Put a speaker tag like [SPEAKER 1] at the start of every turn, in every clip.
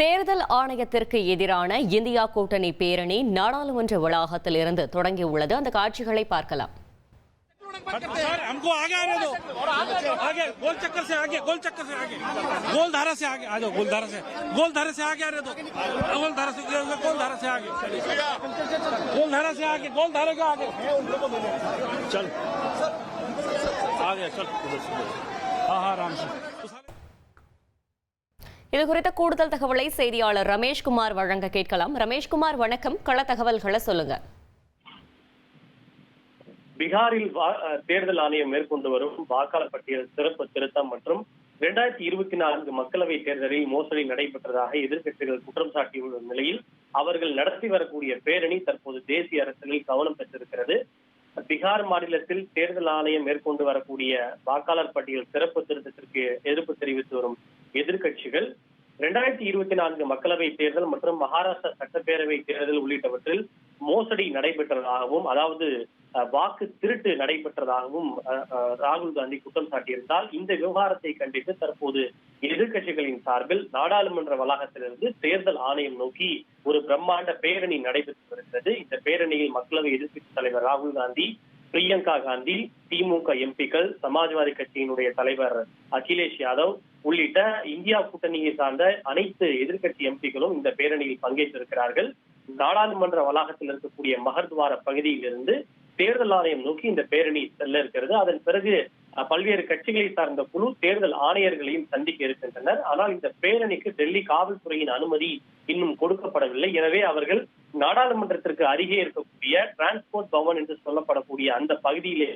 [SPEAKER 1] தேர்தல் ஆணையத்திற்கு எதிரான இந்தியா கூட்டணி பேரணி நாடாளுமன்ற வளாகத்தில் இருந்து தொடங்கியுள்ளது. அந்த காட்சிகளை பார்க்கலாம்.
[SPEAKER 2] हमको आगे आने दो, आगे गोल चक्कर से आगे, गोल चक्कर से आगे, गोल धारा से आगे आ जाओ, गोल धारा से आगे आने दो, गोल धारा से आगे, गोल धारा से आगे, गोल धारा के आगे चल आ गया, चल हाँ राम से.
[SPEAKER 1] இது குறித்த கூடுதல் தகவலை செய்தியாளர் ரமேஷ்குமார் வழங்க கேட்கலாம். ரமேஷ்குமார் வணக்கம், கள தகவல்களை சொல்லுங்க.
[SPEAKER 3] பீகாரில் தேர்தல் ஆணையம் மேற்கொண்டு வரும் வாக்காளர் பட்டியல் சிறப்பு திருத்தம் மற்றும் 2024 மக்களவை தேர்தலில் மோசடி நடைபெற்றதாக எதிர்க்கட்சிகள் குற்றம் சாட்டியுள்ள நிலையில் அவர்கள் நடத்தி வரக்கூடிய பேரணி தற்போது தேசிய அரசியலில் கவனம் பெற்றிருக்கிறது. பீகார் மாநிலத்தில் தேர்தல் ஆணையம் மேற்கொண்டு வரக்கூடிய வாக்காளர் பட்டியல் சிறப்பு திருத்தத்திற்கு எதிர்ப்பு தெரிவித்து வரும் எதிர்க்கட்சிகள் 2024 மக்களவை தேர்தல் மற்றும் மகாராஷ்டிரா சட்டப்பேரவை தேர்தல் உள்ளிட்டவற்றில் மோசடி நடைபெற்றதாகவும், அதாவது வாக்கு திருட்டு நடைபெற்றதாகவும் ராகுல் காந்தி குற்றம் சாட்டியிருந்தால் இந்த விவகாரத்தை கண்டித்து தற்போது எதிர்க்கட்சிகளின் சார்பில் நாடாளுமன்ற வளாகத்திலிருந்து தேர்தல் ஆணையம் நோக்கி ஒரு பிரம்மாண்ட பேரணி நடைபெற்று வருகிறது. இந்த பேரணியில் மக்களவை எதிர்க்கட்சி தலைவர் ராகுல் காந்தி, பிரியங்கா காந்தி, திமுக எம்பிக்கள், சமாஜ்வாதி கட்சியினுடைய தலைவர் அகிலேஷ் யாதவ் உள்ளிட்ட இந்தியா கூட்டணியை சார்ந்த அனைத்து எதிர்க்கட்சி எம்பிக்களும் இந்த பேரணியில் பங்கேற்றிருக்கிறார்கள். நாடாளுமன்ற வளாகத்தில் இருக்கக்கூடிய மகர்த்வார பகுதியில் இருந்து தேர்தல் ஆணையம் நோக்கி இந்த பேரணி செல்ல இருக்கிறது. அதன் பிறகு பல்வேறு கட்சிகளை சார்ந்த குழு தேர்தல் ஆணையர்களையும் சந்திக்க இருக்கின்றனர். ஆனால் இந்த பேரணிக்கு டெல்லி காவல்துறையின் அனுமதி இன்னும் கொடுக்கப்படவில்லை. எனவே அவர்கள் நாடாளுமன்றத்திற்கு அருகே இருக்கக்கூடிய டிரான்ஸ்போர்ட் பவன் என்று சொல்லப்படக்கூடிய அந்த பகுதியிலே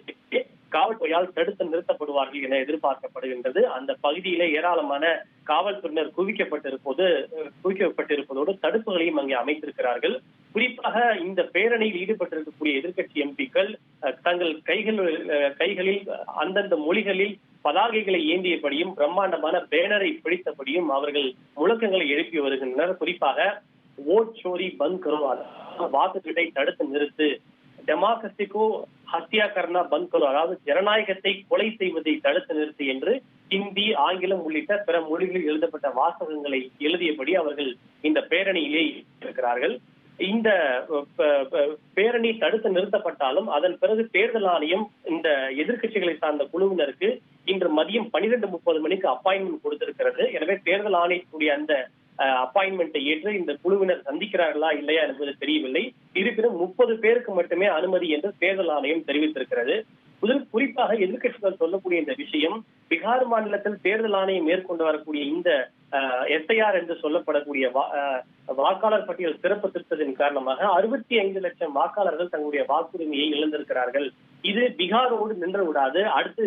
[SPEAKER 3] காவல்துறையால் தடுத்து நிறுத்தப்படுவார்கள் என எதிர்பார்க்கப்படுகின்றது. அந்த பகுதியிலே ஏராளமான காவல்துறையினர் குவிக்கப்பட்டிருப்பதோடு தடுப்புகளையும் அங்கே அமைத்திருக்கிறார்கள். குறிப்பாக இந்த பேரணியில் ஈடுபட்டிருக்கக்கூடிய எதிர்க்கட்சி எம்பிக்கள் தங்கள் கைகளில் அந்தந்த மொழிகளில் பதாகைகளை ஏந்தியபடியும் பிரம்மாண்டமான பேனரை பிடித்தபடியும் அவர்கள் முழக்கங்களை எழுப்பி வருகின்றனர். குறிப்பாக ஓட் சோரி பந்த் கரோ, வாக்குகளை தடுத்து நிறுத்து, டெமோக்ரஸிக்கோ ஹத்யா கர்னா பந்த் கரோ, அதாவது ஜனநாயகத்தை கொலை செய்வதை தடுத்து நிறுத்து என்று ஹிந்தி, ஆங்கிலம் உள்ளிட்ட பிற மொழிகளில் எழுதப்பட்ட வாசகங்களை எழுதியபடி அவர்கள் இந்த பேரணியிலே இருக்கிறார்கள். இந்த பேரணி தடுத்து நிறுத்தப்பட்டாலும் அதன் பிறகு தேர்தல் ஆணையம் இந்த எதிர்க்கட்சிகளை சார்ந்த குழுவினருக்கு இன்று மதியம் 12:30 மணிக்கு அப்பாயின்மெண்ட் கொடுத்திருக்கிறது. எனவே தேர்தல் ஆணையத்துடைய அந்த அப்பாயின்மெண்ட்டை ஏற்று இந்த குழுவினர் சந்திக்கிறார்களா இல்லையா என்பது தெரியவில்லை. இருப்பினும் 30 பேருக்கு மட்டுமே அனுமதி என்று தேர்தல் ஆணையம் தெரிவித்திருக்கிறது. குறிப்பாக எதிர்க்கட்சிகள் சொல்லக்கூடிய இந்த விஷயம், பீகார் மாநிலத்தில் தேர்தல் ஆணையம் மேற்கொண்டு வரக்கூடிய இந்த எஸ்ஐஆர் என்று சொல்லப்படக்கூடிய வாக்காளர் பட்டியல் சிறப்பு திருத்தத்தின் காரணமாக 65 லட்சம் வாக்காளர்கள் தங்களுடைய வாக்குரிமையை இழந்திருக்கிறார்கள். இது பீகாரோடு நின்று விடாது. அடுத்து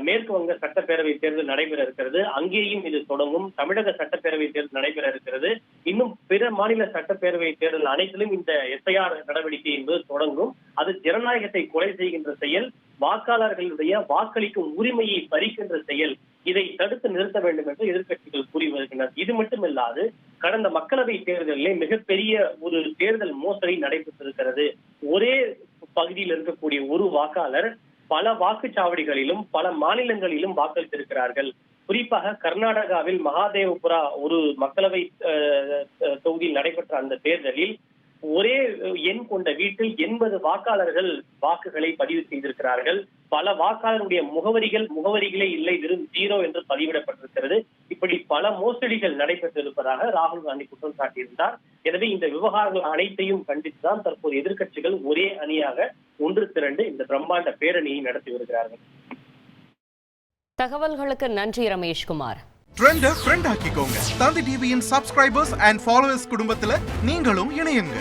[SPEAKER 3] மேற்கு வங்க சட்டப்பேரவை தேர்தல் நடைபெற இருக்கிறது, அங்கேயும் இது தொடங்கும். தமிழக சட்டப்பேரவை தேர்தல் நடைபெற இருக்கிறது. இன்னும் பிற மாநில சட்டப்பேரவை தேர்தல் அனைத்திலும் இந்த எஸ்ஐஆர் நடவடிக்கை என்பது தொடங்கும். அது ஜனநாயகத்தை கொலை செய்கின்ற செயல், வாக்காளர்களுடைய வாக்களிக்கும் உரிமையை பறிக்கின்ற செயல். இதை தடுத்து நிறுத்த வேண்டும் என்று எதிர்க்கட்சிகள் கூறி வருகின்றனர். இது மட்டுமில்லாது கடந்த மக்களவை தேர்தலிலே மிகப்பெரிய ஒரு தேர்தல் மோசடி நடைபெற்றிருக்கிறது. ஒரே பகுதியில் இருக்கக்கூடிய ஒரு வாக்காளர் பல வாக்குச்சாவடிகளிலும் பல மாநிலங்களிலும் வாக்களித்திருக்கிறார்கள். குறிப்பாக கர்நாடகாவில் மகாதேவபுரா ஒரு மக்களவை தொகுதியில் நடைபெற்ற அந்த தேர்தலில் ஒரே எண் கொண்ட வீட்டில் 80 வாக்காளர்கள் வாக்குகளை பதிவு செய்திருக்கிறார்கள். பல வாக்காளருடைய முகவரிகளே இல்லை, வெறும் 0 என்று பதிவிடப்பட்டிருக்கிறது. இப்படி பல மோசடிகள் நடைபெற்றிருப்பதாக ராகுல் காந்தி குற்றம் சாட்டியிருந்தார். எனவே இந்த விவகாரங்கள் அனைத்தையும் கண்டித்துதான் தற்போது எதிர்க்கட்சிகள் ஒரே அணியாக ஒன்று திரண்டு இந்த பிரம்மாண்ட பேரணியை நடத்தி வருகிறார்கள்.
[SPEAKER 1] தகவல்களுக்கு நன்றி ரமேஷ்குமார்.
[SPEAKER 4] ட்ரெண்ட ஃப்ரெண்ட் ஆக்கிக்கோங்க. தந்தி டிவியின் சப்ஸ்கிரைபர்ஸ் அண்ட் ஃபாலோவர்ஸ் குடும்பத்துல நீங்களும் இணையுங்க.